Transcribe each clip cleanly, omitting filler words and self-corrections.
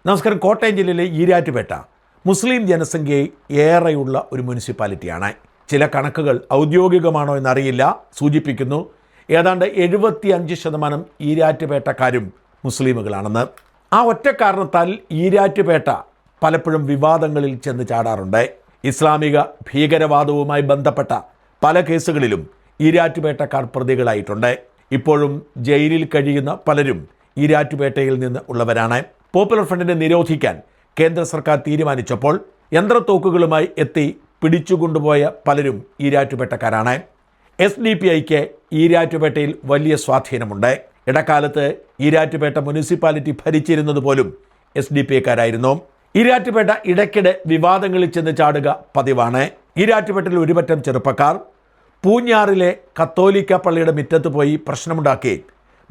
നമസ്കാരം. കോട്ടയം ജില്ലയിലെ ഈരാറ്റുപേട്ട മുസ്ലിം ജനസംഖ്യ ഏറെയുള്ള ഒരു മുനിസിപ്പാലിറ്റിയാണ്. ചില കണക്കുകൾ ഔദ്യോഗികമാണോ എന്നറിയില്ല, സൂചിപ്പിക്കുന്നു ഏതാണ്ട് 75% ഈരാറ്റുപേട്ടക്കാരും മുസ്ലിമുകളാണെന്ന്. ആ ഒറ്റ കാരണത്താൽ ഈരാറ്റുപേട്ട പലപ്പോഴും വിവാദങ്ങളിൽ ചെന്ന് ചാടാറുണ്ട്. ഇസ്ലാമിക ഭീകരവാദവുമായി ബന്ധപ്പെട്ട പല കേസുകളിലും ഈരാറ്റുപേട്ടക്കാർ പ്രതികളായിട്ടുണ്ട്. ഇപ്പോഴും ജയിലിൽ കഴിയുന്ന പലരും ഈരാറ്റുപേട്ടയിൽ നിന്ന് ഉള്ളവരാണ്. പോപ്പുലർ ഫ്രണ്ടിനെ നിരോധിക്കാൻ കേന്ദ്ര സർക്കാർ തീരുമാനിച്ചപ്പോൾ യന്ത്രത്തോക്കുകളുമായി എത്തി പിടിച്ചുകൊണ്ടുപോയ പലരും ഈരാറ്റുപേട്ടക്കാരാണ്. SDPIക്ക് ഈരാറ്റുപേട്ടയിൽ വലിയ സ്വാധീനമുണ്ട്. ഇടക്കാലത്ത് ഈരാറ്റുപേട്ട മുനിസിപ്പാലിറ്റി ഭരിച്ചിരുന്നത് പോലും SDPIക്കാരായിരുന്നു. ഈരാറ്റുപേട്ട ഇടയ്ക്കിടെ വിവാദങ്ങളിൽ ചെന്ന് ചാടുക പതിവാണ്. ഈരാറ്റുപേട്ടയിൽ ഒരുപറ്റം ചെറുപ്പക്കാർ പൂഞ്ഞാറിലെ കത്തോലിക്ക പള്ളിയുടെ മുറ്റത്ത് പോയി പ്രശ്നമുണ്ടാക്കി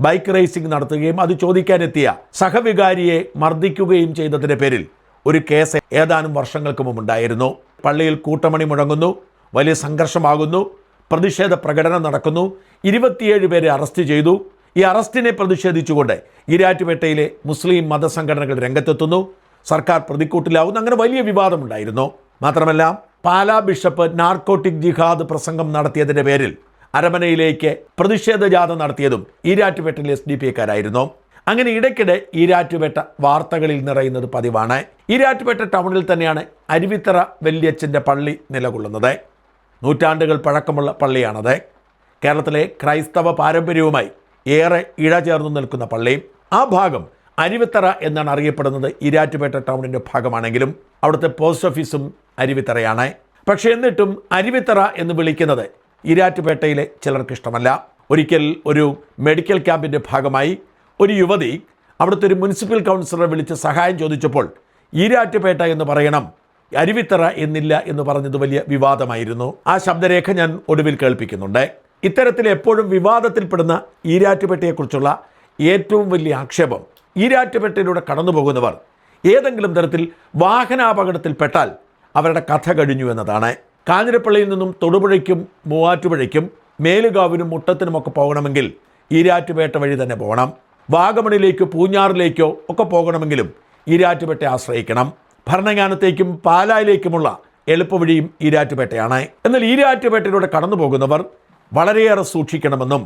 ബൈക്ക് റേസിംഗ് നടത്തുകയും അത് ചോദിക്കാനെത്തിയ സഹവികാരിയെ മർദ്ദിക്കുകയും ചെയ്തതിൻ്റെ പേരിൽ ഒരു കേസ് ഏതാനും വർഷങ്ങൾക്ക് മുമ്പുണ്ടായിരുന്നു. പള്ളിയിൽ കൂട്ടമണി മുഴങ്ങുന്നു, വലിയ സംഘർഷമാകുന്നു, പ്രതിഷേധ പ്രകടനം നടക്കുന്നു. 27 പേരെ അറസ്റ്റ് ചെയ്തു. ഈ അറസ്റ്റിനെ പ്രതിഷേധിച്ചുകൊണ്ട് ഈരാറ്റുപേട്ടയിലെ മുസ്ലിം മതസംഘടനകൾ രംഗത്തെത്തുന്നു. സർക്കാർ പ്രതിക്കൂട്ടിലാവുന്നു. അങ്ങനെ വലിയ വിവാദമുണ്ടായിരുന്നു. മാത്രമല്ല, പാലാ ബിഷപ്പ് നാർക്കോട്ടിക് ജിഹാദ് പ്രസംഗം നടത്തിയതിൻ്റെ പേരിൽ അരമനയിലേക്ക് പ്രതിഷേധ ജാഥ നടത്തിയതും ഈരാറ്റുപേട്ടയിലെ SDPIക്കാരായിരുന്നു. അങ്ങനെ ഇടയ്ക്കിടെ ഈരാറ്റുപേട്ട വാർത്തകളിൽ നിറയുന്നത് പതിവാണ്. ഈരാറ്റുപേട്ട ടൗണിൽ തന്നെയാണ് അരുവിത്തറ വല്യച്ഛൻ്റെ പള്ളി നിലകൊള്ളുന്നത്. നൂറ്റാണ്ടുകൾ പഴക്കമുള്ള പള്ളിയാണത്. കേരളത്തിലെ ക്രൈസ്തവ പാരമ്പര്യവുമായി ഏറെ ഇഴചേർന്നു നിൽക്കുന്ന പള്ളി. ആ ഭാഗം അരുവിത്തറ എന്നാണ് അറിയപ്പെടുന്നത്. ഈരാറ്റുപേട്ട ടൗണിൻ്റെ ഭാഗമാണെങ്കിലും അവിടുത്തെ പോസ്റ്റ് ഓഫീസും അരുവിത്തറയാണ്. പക്ഷേ എന്നിട്ടും അരുവിത്തറ എന്ന് വിളിക്കുന്നത് ഈരാറ്റുപേട്ടയിലെ ചിലർക്ക് ഇഷ്ടമല്ല. ഒരിക്കൽ ഒരു മെഡിക്കൽ ക്യാമ്പിൻ്റെ ഭാഗമായി ഒരു യുവതി അവിടുത്തെ ഒരു മുനിസിപ്പൽ കൗൺസിലറെ വിളിച്ച് സഹായം ചോദിച്ചപ്പോൾ ഈരാറ്റുപേട്ട എന്ന് പറയണം, അരുവിത്തറ എന്നില്ല എന്ന് പറഞ്ഞത് വലിയ വിവാദമായിരുന്നു. ആ ശബ്ദരേഖ ഞാൻ ഒടുവിൽ കേൾപ്പിക്കുന്നുണ്ട്. ഇത്തരത്തിൽ എപ്പോഴും വിവാദത്തിൽപ്പെടുന്ന ഈരാറ്റുപേട്ടയെക്കുറിച്ചുള്ള ഏറ്റവും വലിയ ആക്ഷേപം, ഈരാറ്റുപേട്ടയിലൂടെ കടന്നു പോകുന്നവർ ഏതെങ്കിലും തരത്തിൽ വാഹനാപകടത്തിൽപ്പെട്ടാൽ അവരുടെ കഥ കഴിഞ്ഞു എന്നതാണ്. കാഞ്ഞിരപ്പള്ളിയിൽ നിന്നും തൊടുപുഴയ്ക്കും മൂവാറ്റുപുഴയ്ക്കും മേലുകാവിനും മുട്ടത്തിനുമൊക്കെ പോകണമെങ്കിൽ ഈരാറ്റുപേട്ട വഴി തന്നെ പോകണം. വാഗമണിലേക്കോ പൂഞ്ഞാറിലേക്കോ ഒക്കെ പോകണമെങ്കിലും ഈരാറ്റുപേട്ട ആശ്രയിക്കണം. ഭരണങ്ങാനത്തേക്കും പാലായിലേക്കുമുള്ള എളുപ്പവഴിയും ഈരാറ്റുപേട്ടയാണ്. എന്നാൽ ഈരാറ്റുപേട്ടയിലൂടെ കടന്നു പോകുന്നവർ വളരെയേറെ സൂക്ഷിക്കണമെന്നും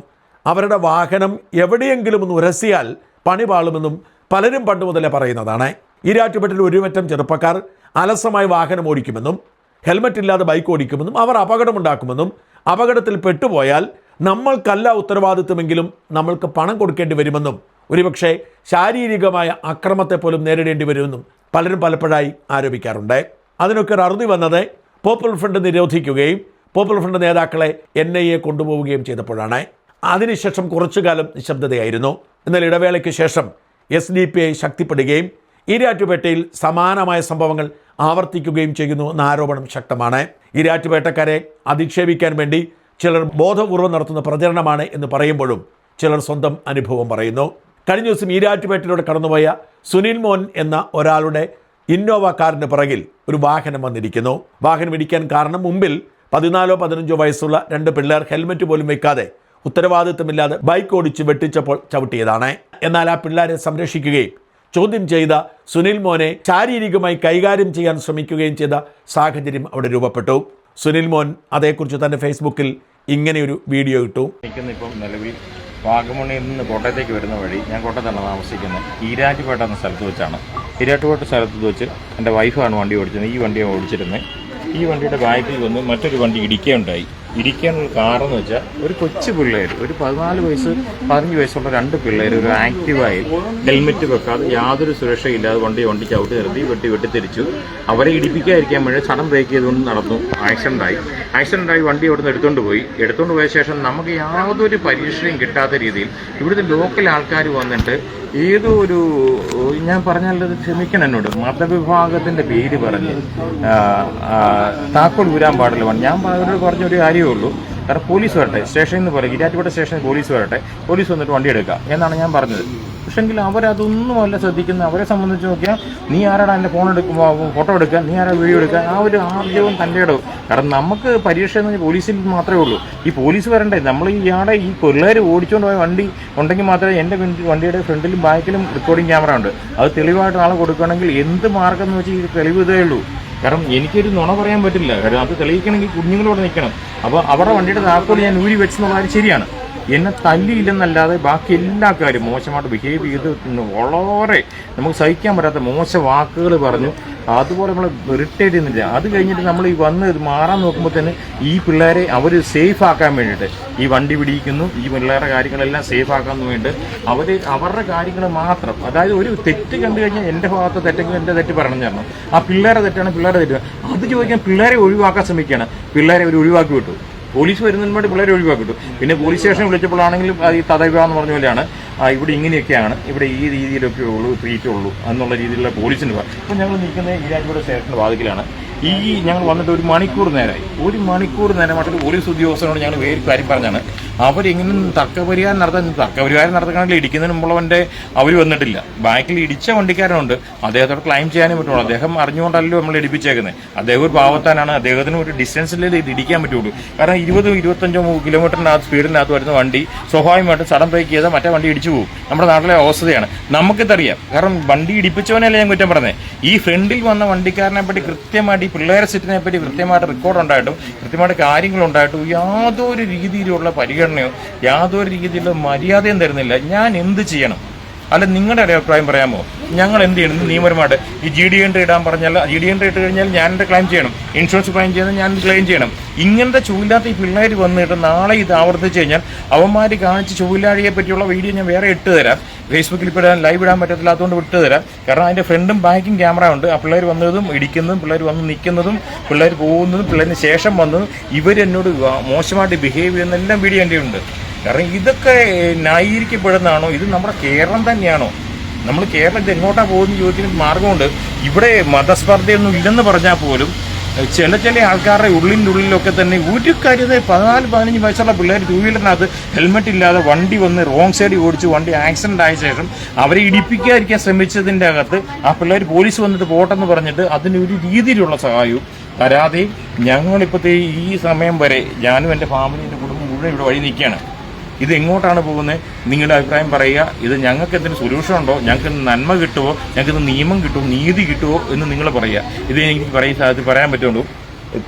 അവരുടെ വാഹനം എവിടെയെങ്കിലും ഒന്ന് ഉരസിയാൽ പണി പാളുമെന്നും പലരും പണ്ട് മുതലേ പറയുന്നതാണ്. ഈരാറ്റുപേട്ടയിൽ ഒരുപറ്റം ചെറുപ്പക്കാർ അലസമായി വാഹനം ഓടിക്കുമെന്നും ഹെൽമറ്റ് ഇല്ലാതെ ബൈക്ക് ഓടിക്കുമെന്നും അവർ അപകടമുണ്ടാക്കുമെന്നും അപകടത്തിൽ പെട്ടുപോയാൽ നമ്മൾക്കല്ല ഉത്തരവാദിത്വമെങ്കിലും നമ്മൾക്ക് പണം കൊടുക്കേണ്ടി വരുമെന്നും ഒരുപക്ഷെ ശാരീരികമായ അക്രമത്തെ പോലും നേരിടേണ്ടി വരുമെന്നും പലരും പലപ്പോഴായി ആരോപിക്കാറുണ്ട്. അതിനൊക്കെ ഒരു അറുതി വന്നത് പോപ്പുലർ ഫ്രണ്ട് നിരോധിക്കുകയും പോപ്പുലർ ഫ്രണ്ട് നേതാക്കളെ NIA കൊണ്ടുപോവുകയും ചെയ്തപ്പോഴാണ്. അതിനുശേഷം കുറച്ചുകാലം നിശബ്ദതയായിരുന്നു. എന്നാൽ ഇടവേളയ്ക്ക് ശേഷം SDPI ശക്തിപ്പെടുകയും ഈരാറ്റുപേട്ടയിൽ സമാനമായ സംഭവങ്ങൾ ആവർത്തിക്കുകയും ചെയ്യുന്നു എന്ന ആരോപണം ശക്തമാണ്. ഈരാറ്റുപേട്ടക്കാരെ അധിക്ഷേപിക്കാൻ വേണ്ടി ചിലർ ബോധപൂർവം നടത്തുന്ന പ്രചരണമാണ് എന്ന് പറയുമ്പോഴും ചിലർ സ്വന്തം അനുഭവം പറയുന്നു. കഴിഞ്ഞ ദിവസം ഈരാറ്റുപേട്ടയിലൂടെ കടന്നുപോയ സുനിൽ മോൻ എന്ന ഒരാളുടെ ഇന്നോവ കാറിന് പിറകിൽ ഒരു വാഹനം വന്നിരിക്കുന്നു. വാഹനം ഇടിക്കാൻ കാരണം മുമ്പിൽ 14-15 വയസ്സുള്ള 2 പിള്ളേർ ഹെൽമറ്റ് പോലും വെക്കാതെ ഉത്തരവാദിത്തമില്ലാതെ ബൈക്ക് ഓടിച്ച് വെട്ടിച്ചപ്പോൾ ചവിട്ടിയതാണ്. എന്നാൽ ആ പിള്ളേരെ സംരക്ഷിക്കുകയും ചോദ്യം ചെയ്ത സുനിൽ മോനെ ശാരീരികമായി കൈകാര്യം ചെയ്യാൻ ശ്രമിക്കുകയും ചെയ്ത സാഹചര്യം അവിടെ രൂപപ്പെട്ടു. സുനിൽ മോൻ അതേക്കുറിച്ച് തൻ്റെ ഫേസ്ബുക്കിൽ ഇങ്ങനെയൊരു വീഡിയോ ഇട്ടു. ഇപ്പം നിലവിൽ വാഗമണിയിൽ നിന്ന് കോട്ടയത്തേക്ക് വരുന്ന വഴി, ഞാൻ കോട്ടയത്താണ് താമസിക്കുന്നത്, ഈരാറ്റുപേട്ട എന്ന സ്ഥലത്ത് വെച്ചാണ്. ഈരാറ്റുപേട്ട സ്ഥലത്ത് വെച്ച് എൻ്റെ വൈഫാണ് വണ്ടി ഓടിച്ചത്. ഈ വണ്ടിയാണ് ഓടിച്ചിരുന്നത്. ഈ വണ്ടിയുടെ ബാക്കിൽ വന്ന് മറ്റൊരു വണ്ടി ഇടിക്കുകയുണ്ടായി. ഇരിക്കാനുള്ള കാറെന്ന് വെച്ചാൽ ഒരു കൊച്ചു പിള്ളേർ, ഒരു 14 വയസ്സ് 15 വയസ്സുള്ള 2 പിള്ളേർ ഒരു ആക്റ്റീവായി ഹെൽമെറ്റ് വെക്കാതെ യാതൊരു സുരക്ഷയില്ലാതെ വണ്ടി ചവിട്ടി നിർത്തി വെട്ടിത്തിരിച്ചു. അവരെ ഇടിപ്പിക്കാതിരിക്കാൻ വേണ്ടി സഡൻ ബ്രേക്ക് ചെയ്തുകൊണ്ട് നടന്നു. ആക്സിഡൻ്റായി വണ്ടി അവിടെ നിന്ന് എടുത്തുകൊണ്ട് പോയ ശേഷം നമുക്ക് യാതൊരു പരീക്ഷയും കിട്ടാത്ത രീതിയിൽ ഇവിടുത്തെ ലോക്കൽ ആൾക്കാർ വന്നിട്ട് ഏതോ ഒരു, ഞാൻ പറഞ്ഞാലത് ക്ഷമിക്കണം എന്നോട്, മതവിഭാഗത്തിൻ്റെ പേര് പറഞ്ഞ് താക്കോൽ ഊരാൻ പാടില്ല. ഞാൻ അവരോട് പറഞ്ഞൊരു കാര്യമേ ഉള്ളൂ, കാരണം പോലീസ് വരട്ടെ, സ്റ്റേഷനിൽ നിന്ന് പോലെ ഈരാറ്റുപേട്ട സ്റ്റേഷനിൽ പോലീസ് വരട്ടെ, പോലീസ് വന്നിട്ട് വണ്ടി എടുക്കുക എന്നാണ് ഞാൻ പറഞ്ഞത്. പക്ഷെങ്കിൽ അവരതൊന്നുമല്ല ശ്രദ്ധിക്കുന്നത്. അവരെ സംബന്ധിച്ച് നോക്കിയാൽ നീ ആരാടാ എൻ്റെ ഫോട്ടോ എടുക്കുക, നീ ആരാ വീഡിയോ എടുക്കുക, ആ ഒരു ആർജവും തൻ്റെ ഇടവും. കാരണം നമുക്ക് പരീക്ഷ എന്ന് പറഞ്ഞാൽ പോലീസിൽ മാത്രമേ ഉള്ളൂ. ഈ പോലീസ് വരണ്ടേ? നമ്മൾ ഇയാളെ ഈ പിള്ളേർ ഓടിച്ചുകൊണ്ട് പോയ വണ്ടി ഉണ്ടെങ്കിൽ മാത്രമേ എൻ്റെ വണ്ടിയുടെ ഫ്രണ്ടിലും ബാക്കിലും റെക്കോർഡിംഗ് ക്യാമറ ഉണ്ട്. അത് തെളിവായിട്ട് ആളെ കൊടുക്കുകയാണെങ്കിൽ എന്ത് മാർഗം എന്ന് വെച്ചാൽ ഈ തെളിവ് ഇതേ ഉള്ളൂ. കാരണം എനിക്കൊരു നുണ പറയാൻ പറ്റില്ല. കാരണം അത് തെളിയിക്കണമെങ്കിൽ കുഞ്ഞുങ്ങളോട് നിൽക്കണം. അപ്പോൾ അവരുടെ വണ്ടിയുടെ താക്കോൽ ഞാൻ ഊരി വെച്ചെന്നുള്ള കാര്യം ശരിയാണ്. എന്നെ തല്ലിയില്ലെന്നല്ലാതെ ബാക്കി എല്ലാ കാര്യം മോശമായിട്ട് ബിഹേവ് ചെയ്ത് വളരെ നമുക്ക് സഹിക്കാൻ പറ്റാത്ത മോശ വാക്കുകൾ പറഞ്ഞു. അതുപോലെ നമ്മൾ ഇറിറ്റേറ്റ് ചെയ്യുന്നില്ല. അത് കഴിഞ്ഞിട്ട് നമ്മൾ ഈ വന്ന് ഇത് മാറാൻ നോക്കുമ്പോൾ തന്നെ ഈ പിള്ളേരെ അവർ സേഫ് ആക്കാൻ വേണ്ടിയിട്ട് ഈ വണ്ടി പിടിക്കുന്നു, ഈ പിള്ളേരുടെ കാര്യങ്ങളെല്ലാം സേഫ് ആക്കാൻ വേണ്ടിയിട്ട് അവരുടെ കാര്യങ്ങൾ മാത്രം, അതായത് ഒരു തെറ്റ് കണ്ടു കഴിഞ്ഞാൽ എൻ്റെ ഭാഗത്ത് തെറ്റെങ്കിൽ എൻ്റെ തെറ്റ് പറഞ്ഞു തരണം, ആ പിള്ളേരെ തെറ്റാണ് പിള്ളേരെ തെറ്റ്, അത് ചോദിക്കാൻ പിള്ളേരെ ഒഴിവാക്കാൻ ശ്രമിക്കുകയാണ്. പിള്ളേരെ അവർ ഒഴിവാക്കി വിട്ടു. പോലീസ് വരുന്നതിന് വേണ്ടി പിള്ളേരെ ഒഴിവാക്കിട്ടു. പിന്നെ പോലീസ് സ്റ്റേഷൻ വിളിച്ചപ്പോഴാണെങ്കിലും അത് ഈ തദൈവ എന്ന് പറഞ്ഞ പോലെയാണ്, ഇവിടെ ഇങ്ങനെയൊക്കെയാണ്, ഇവിടെ ഈ രീതിയിലൊക്കെ ഉള്ളൂ, ട്രീറ്റ് ഉള്ളൂ എന്നുള്ള രീതിയിലുള്ള പോലീസിന് പറയും. അപ്പോൾ ഞങ്ങൾ നിൽക്കുന്നത് ഈരാറ്റുപേട്ട സ്റ്റേഷൻ്റെ വാതിക്കലാണ്. ഞങ്ങൾ വന്നിട്ട് 1 മണിക്കൂർ നേരമായി. 1 മണിക്കൂർ നേരമായിട്ട് പോലീസ് ഉദ്യോഗസ്ഥരോട് ഞങ്ങൾ വേറെ കാര്യം പറഞ്ഞാണ്. അവരെങ്ങനെ തർക്കപരിഹാരം നടത്താണെങ്കിൽ ഇടിക്കുന്നതിന് മുമ്പുള്ളവൻ്റെ അവർ വന്നിട്ടില്ല. ബാക്കിൽ ഇടിച്ച വണ്ടിക്കാരനുണ്ട്, അദ്ദേഹത്തോട് ക്ലൈം ചെയ്യാനേ പറ്റുള്ളൂ. അദ്ദേഹം അറിഞ്ഞുകൊണ്ടല്ലോ നമ്മൾ ഇടിപ്പിച്ചേക്കുന്നത്. അദ്ദേഹം ഒരു പാവത്താനാണ്, അദ്ദേഹത്തിന് ഒരു ഡിസ്റ്റൻസിൽ ഇത് ഇടിക്കാൻ പറ്റുള്ളൂ. കാരണം 20-25 കിലോമീറ്ററിനകത്ത് സ്പീഡിനകത്ത് വരുന്ന വണ്ടി സ്വാഭാവികമായിട്ടും സഡൻ ബ്രേക്ക് ചെയ്താൽ മറ്റേ വണ്ടി ഇടിച്ചു പോകും. നമ്മുടെ നാട്ടിലെ അവസ്ഥയാണ്, നമുക്കിതറിയാം. കാരണം വണ്ടി ഇടിപ്പിച്ചവനല്ലേ ഞാൻ കുറ്റം പറഞ്ഞത്. ഈ ഫ്രണ്ടിൽ വന്ന വണ്ടിക്കാരനെ പറ്റി കൃത്യമായിട്ട്, ഈ പിള്ളേരെ സെറ്റിനെ പറ്റി കൃത്യമായിട്ട് റെക്കോർഡ് ഉണ്ടായിട്ടും കൃത്യമായിട്ട് കാര്യങ്ങളുണ്ടായിട്ടും യാതൊരു രീതിയിലുള്ള പരിഗണനയോ യാതൊരു രീതിയിലുള്ള മര്യാദയും തരുന്നില്ല. ഞാൻ എന്ത് ചെയ്യണം? അല്ല, നിങ്ങളുടെ അഭിപ്രായം പറയാമോ? ഞങ്ങൾ എന്ത് ചെയ്യണം? നിയമപരമായിട്ട് ഈ GD എൻട്രി ഇടാൻ പറഞ്ഞാൽ GD എൻട്രി ഇട്ട് കഴിഞ്ഞാൽ ഞാൻ എൻ്റെ ക്ലെയിം ചെയ്യണം, ഇൻഷുറൻസ് ക്ലെയിം ചെയ്താൽ ഞാൻ ക്ലെയിം ചെയ്യണം. ഇങ്ങനത്തെ ചൂല്ലാത്ത ഈ പിള്ളേർ വന്നിട്ട് നാളെ ഇത് ആവർത്തിച്ച് കഴിഞ്ഞാൽ അവന്മാർ കാണിച്ച് ചൂല്ലാഴിയെ പറ്റിയുള്ള വീഡിയോ ഞാൻ വേറെ ഇട്ട് തരാം. ഫേസ്ബുക്കിൽ ഇപ്പോൾ ലൈവ് ഇടാൻ പറ്റത്തില്ലാത്തതുകൊണ്ട് വിട്ട് തരാം. കാരണം അതിൻ്റെ ഫ്രണ്ടും ബാക്കും ക്യാമറ ഉണ്ട്. ആ പിള്ളേർ വന്നതും ഇടിക്കുന്നതും പിള്ളേർ വന്ന് നിൽക്കുന്നതും പിള്ളേർ പോകുന്നതും പിള്ളേരിന് ശേഷം വന്നതും ഇവരെന്നോട് മോശമായിട്ട് ബിഹേവ് ചെയ്യുന്നതെല്ലാം വീഡിയോ എൻ്റെ ഉണ്ട്. കാരണം ഇതൊക്കെ ന്യായീകരിക്കപ്പെടുന്നതാണോ? ഇത് നമ്മുടെ കേരളം തന്നെയാണോ? നമ്മൾ കേരളത്തിൽ എങ്ങോട്ടാണ് പോകുന്ന ചോദിക്കുന്ന മാർഗമുണ്ട്. ഇവിടെ മതസ്പർദ്ധയൊന്നും ഇല്ലെന്ന് പറഞ്ഞാൽ പോലും ചില ആൾക്കാരുടെ ഉള്ളിലൊക്കെ തന്നെ ഒരു കാര്യത്തെ 14-15 വയസ്സുള്ള പിള്ളേർ 2 വീലറിനകത്ത് ഹെൽമെറ്റ് ഇല്ലാതെ വണ്ടി വന്ന് റോങ് സൈഡിൽ ഓടിച്ച് വണ്ടി ആക്സിഡന്റ് ആയ ശേഷം അവരെ ഇടിപ്പിക്കാതിരിക്കാൻ ശ്രമിച്ചതിൻ്റെ അകത്ത് ആ പിള്ളേർ പോലീസ് വന്നിട്ട് പോട്ടെന്ന് പറഞ്ഞിട്ട് അതിനൊരു രീതിയിലുള്ള സഹായവും തരാതെയും ഞങ്ങളിപ്പോഴത്തെ ഈ സമയം വരെ ഞാനും എൻ്റെ ഫാമിലി, എൻ്റെ കുടുംബം മുഴുവൻ ഇവിടെ വഴി നിൽക്കുകയാണ്. ഇത് എങ്ങോട്ടാണ് പോകുന്നത്? നിങ്ങളുടെ അഭിപ്രായം പറയുക. ഇത് ഞങ്ങൾക്ക് എന്തെങ്കിലും സൊല്യൂഷൻ ഉണ്ടോ? ഞങ്ങൾക്ക് നന്മ കിട്ടുമോ? ഞങ്ങൾക്ക് നിയമം കിട്ടുമോ? നീതി കിട്ടുമോ എന്ന് നിങ്ങൾ പറയുക. ഇത് എനിക്ക് പറയാൻ പറ്റുള്ളൂ.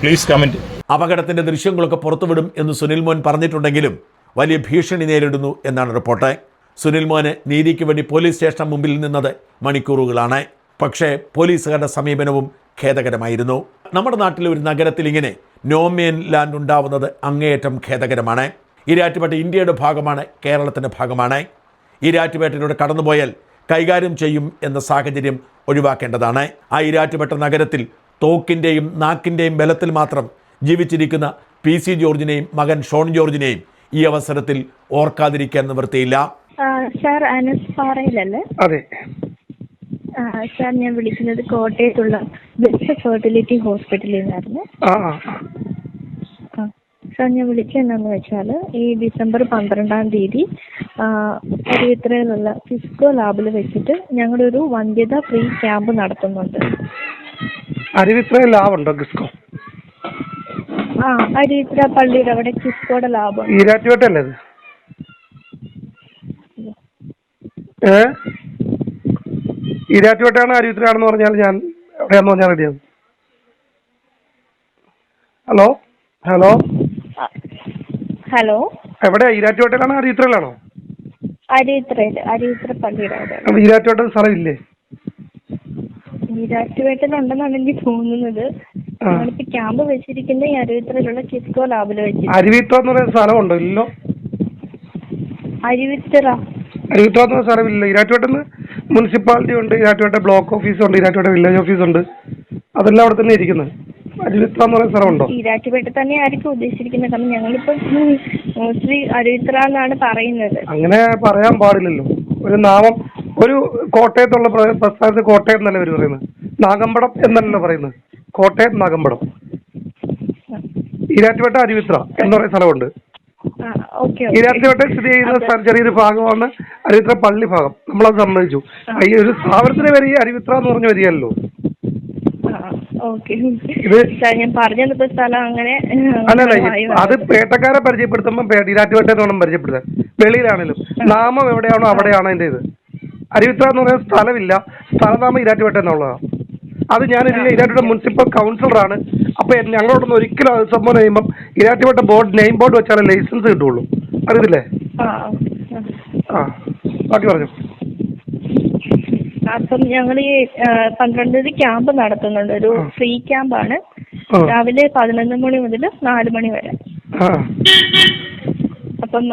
Please comment. അപകടത്തിൻ്റെ ദൃശ്യങ്ങളൊക്കെ പുറത്തുവിടും എന്ന് സുനിൽ മോൻ പറഞ്ഞിട്ടുണ്ടെങ്കിലും വലിയ ഭീഷണി നേരിടുന്നു എന്നാണ് റിപ്പോർട്ട്. സുനിൽ മോന് നീതിക്ക് വേണ്ടി പോലീസ് സ്റ്റേഷൻ മുമ്പിൽ നിന്നത് മണിക്കൂറുകളാണ്. പക്ഷേ പോലീസുകാരുടെ സമീപനവും ഖേദകരമായിരുന്നു. നമ്മുടെ നാട്ടിലെ ഒരു നഗരത്തിൽ ഇങ്ങനെ നോമേൻ ലാൻഡ് ഉണ്ടാവുന്നത് അങ്ങേയറ്റം ഖേദകരമാണ്. ഈരാറ്റുപേട്ട ഇന്ത്യയുടെ ഭാഗമാണ്, കേരളത്തിൻ്റെ ഭാഗമാണ്. ഈരാറ്റുപേട്ടയിലൂടെ കടന്നുപോയാൽ കൈകാര്യം ചെയ്യും എന്ന സാഹചര്യം ഒഴിവാക്കേണ്ടതാണ്. ആ ഈരാറ്റുപേട്ട നഗരത്തിൽ തോക്കിൻ്റെയും നാക്കിൻ്റെയും ബലത്തിൽ മാത്രം ജീവിച്ചിരിക്കുന്ന PC ജോർജിനെയും മകൻ ഷോൺ ജോർജിനെയും ഈ അവസരത്തിൽ ഓർക്കാതിരിക്കാൻ നിവൃത്തിയില്ല. സാർ അനസ് പാറയിലല്ലേ? അതെ സാർ, ഞാൻ വിളിക്കുന്നത് കോട്ടയത്തുള്ള ബെസ്റ്റ് ഫെർട്ടിലിറ്റി ഹോസ്പിറ്റലിൽ നിന്നായിരുന്നു. സാർ, ഞാൻ വിളിച്ചതെന്നു വെച്ചാൽ ഈ ഡിസംബർ 12-ാം തീയതി അരിവിത്രയിലുള്ള ഫിസ്കോ ലാബിൽ വെച്ചിട്ട് ഞങ്ങളൊരു വന്ധ്യത ഫ്രീ ക്യാമ്പ് നടത്തുന്നുണ്ട്. അരുവിത്ര ലാബുണ്ടോ? കിസ്കോ? അരിവിത്ര പള്ളിയുടെ അവിടെ കിസ്കോയുടെ ലാബ്. ഈരാറ്റുപേട്ടല്ലേ? ഈരാറ്റുപേട്ടാണ് അരുവിത്രയാണെന്ന് പറഞ്ഞാൽ ഞാൻ എവിടെയാന്ന് പറഞ്ഞാൽ റെഡിയാവും. ഹലോ ഹലോ ഹലോ, എവിടെയാ? ഈരാറ്റുപേട്ടയിലാണോ അരുവിത്രയിലാണോ? അരിവിത്ര പള്ളിയുടെ അവിടെ. ഈരാറ്റുപേട്ട സ്ഥലമില്ലേ? ഈരാറ്റുപേട്ടയിലുണ്ടെന്നാണ് എനിക്ക് തോന്നുന്നത്. ഞങ്ങളിപ്പോ ക്യാമ്പ് വെച്ചിരിക്കുന്ന ഈ അരുവിത്രയിലുള്ള കിസ്കോ ലാബിൽ വെച്ച്. അരുവിത്ര എന്ന് പറയുന്ന സ്ഥലമുണ്ടോ? ഇല്ലോ. അരുവിത്ര എന്ന് പറഞ്ഞ സ്ഥലമില്ല. ഈരാറ്റുപേട്ടന്ന് മുനിസിപ്പാലിറ്റി ഉണ്ട്, ഈരാറ്റുപേട്ട ബ്ലോക്ക് ഓഫീസ് ഉണ്ട്, ഈരാറ്റുപേട്ട വില്ലേജ് ഓഫീസ് ഉണ്ട്. അതെല്ലാം അവിടെ തന്നെ ഇരിക്കുന്നത്. അരുവിത്ര എന്ന് പറയുന്ന സ്ഥലമുണ്ടോ? ഈരാറ്റുപേട്ട തന്നെ ആയിരിക്കും ഉദ്ദേശിച്ചിരിക്കുന്നത്. കാരണം ഞങ്ങളിപ്പോ മോസ്റ്റ്ലി അരുവിത്ര എന്നാണ് പറയുന്നത്. അങ്ങനെ പറയാൻ പാടില്ലല്ലോ. ഒരു നാമം, ഒരു കോട്ടയത്തുള്ള പ്രസ്ഥാനത്ത് കോട്ടയം എന്നല്ല അവർ പറയുന്നത്, നാഗമ്പടം എന്നല്ല പറയുന്നത്. കോട്ടയം നാഗമ്പടം. ഈരാറ്റുപേട്ട അരുവിത്ര എന്ന് പറയുന്ന സ്ഥലമുണ്ട്. ഓക്കെ. ഈരാറ്റുപേട്ട സ്ഥിതി ചെയ്യുന്ന ചെറിയൊരു ഭാഗമാണ് അരുവിത്ര പള്ളി ഭാഗം. നമ്മളത് സമ്മതിച്ചു. ഈ ഒരു സ്ഥാപനത്തിന് വരെ ഈ അരുവിത്ര എന്ന് പറഞ്ഞ വരികയല്ലോ. ഇത് ഞാൻ പറഞ്ഞപ്പോ സ്ഥലം അങ്ങനെ അല്ലല്ല, അത് പേട്ടക്കാരെ പരിചയപ്പെടുത്തുമ്പോ ഈരാറ്റുപേട്ട എന്ന് വേണം പരിചയപ്പെടുത്താൻ. വെളിയിലാണേലും നാമം എവിടെയാണോ അവിടെയാണ് അതിന്റെ ഇത്. അരുവിത്ര എന്ന് പറയുന്ന സ്ഥലമില്ല, സ്ഥലനാമം ഈരാറ്റുപേട്ട എന്നുള്ളതാണ്. അത് ഞാൻ ഈരാറ്റുപേട്ട മുനിസിപ്പൽ കൗൺസിലറാണ്. അപ്പൊ ഞങ്ങളോടൊന്ന് ഒരിക്കലും അത് സംഭവം ചെയ്യുമ്പോൾ ഈരാറ്റുപേട്ട ബോർഡ് നെയിം ബോർഡ് വെച്ചാലേ ലൈസൻസ് കിട്ടുള്ളൂ. അറിയത്തില്ലേ? ബാക്കി പറഞ്ഞു. അപ്പം ഞങ്ങൾ ഈ 12 തീയതി ക്യാമ്പ് നടത്തുന്നുണ്ട്. ഒരു ഫ്രീ ക്യാമ്പാണ്. രാവിലെ 11 മണി മുതൽ 4 മണി വരെ. അപ്പം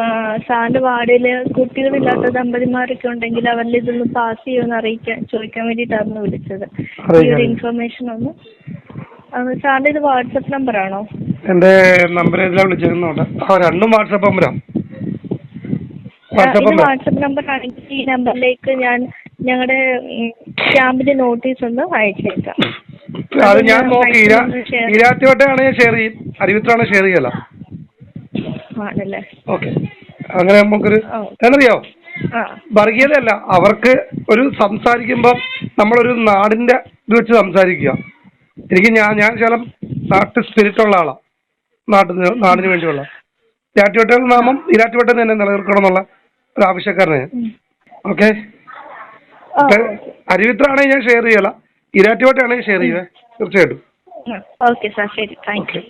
സാറിന്റെ വാർഡില് കുട്ടികളില്ലാത്ത ദമ്പതിമാരൊക്കെ ഉണ്ടെങ്കിൽ അവരിൽ ഇതൊന്ന് പാസ് ചെയ്യുമെന്ന് ചോദിക്കാൻ വേണ്ടിയിട്ടായിരുന്നു വിളിച്ചത്. ഈ ഒരു ഇൻഫർമേഷൻ ഒന്ന്. സാറിന്റെ ഇത് വാട്സപ്പ് നമ്പറാണോ? എന്റെ നമ്പർ വിളിച്ചിരുന്നോണ്ട് രണ്ടും വാട്സപ്പ് നമ്പറാ. വാട്സപ്പ് നമ്പർ ആണെങ്കിൽ ഈ നമ്പറിലേക്ക് ഞാൻ ഞങ്ങളുടെ ക്യാമ്പിന്റെ നോട്ടീസ് ഒന്ന് അയച്ചേക്കാം. അത് ഞാൻ നോക്കി. ഈരാറ്റുപേട്ടയാണ് ഞാൻ ഷെയർ ചെയ്യും, അരുവിത്രാണ് ഷെയർ ചെയ്യല. ആണല്ലേ? ഓക്കെ. അങ്ങനെ നമുക്കൊരു എന്നറിയോ, വർഗീയതയല്ല, അവർക്ക് ഒരു സംസാരിക്കുമ്പം നമ്മളൊരു നാടിന്റെ ഇത് വെച്ച് സംസാരിക്കുക. എനിക്ക് ഞാൻ ശകലം നാട്ടു സ്പിരിറ്റ് ഉള്ള ആളാണ്. നാടിന് വേണ്ടിയുള്ള ഈരാറ്റുപേട്ട നാമം ഈരാറ്റുപേട്ട തന്നെ നിലനിർത്തണം എന്നുള്ള ഒരു ആവശ്യക്കാരനാണ്. ഓക്കെ. അരുവിത്രാണെങ്കിൽ ഞാൻ ഷെയർ ചെയ്യല, ഈരാറ്റുപേട്ടയാണെങ്കിൽ ഷെയർ ചെയ്യുവേ തീർച്ചയായിട്ടും. ഓക്കെ സാർ, ശരി, താങ്ക് യു.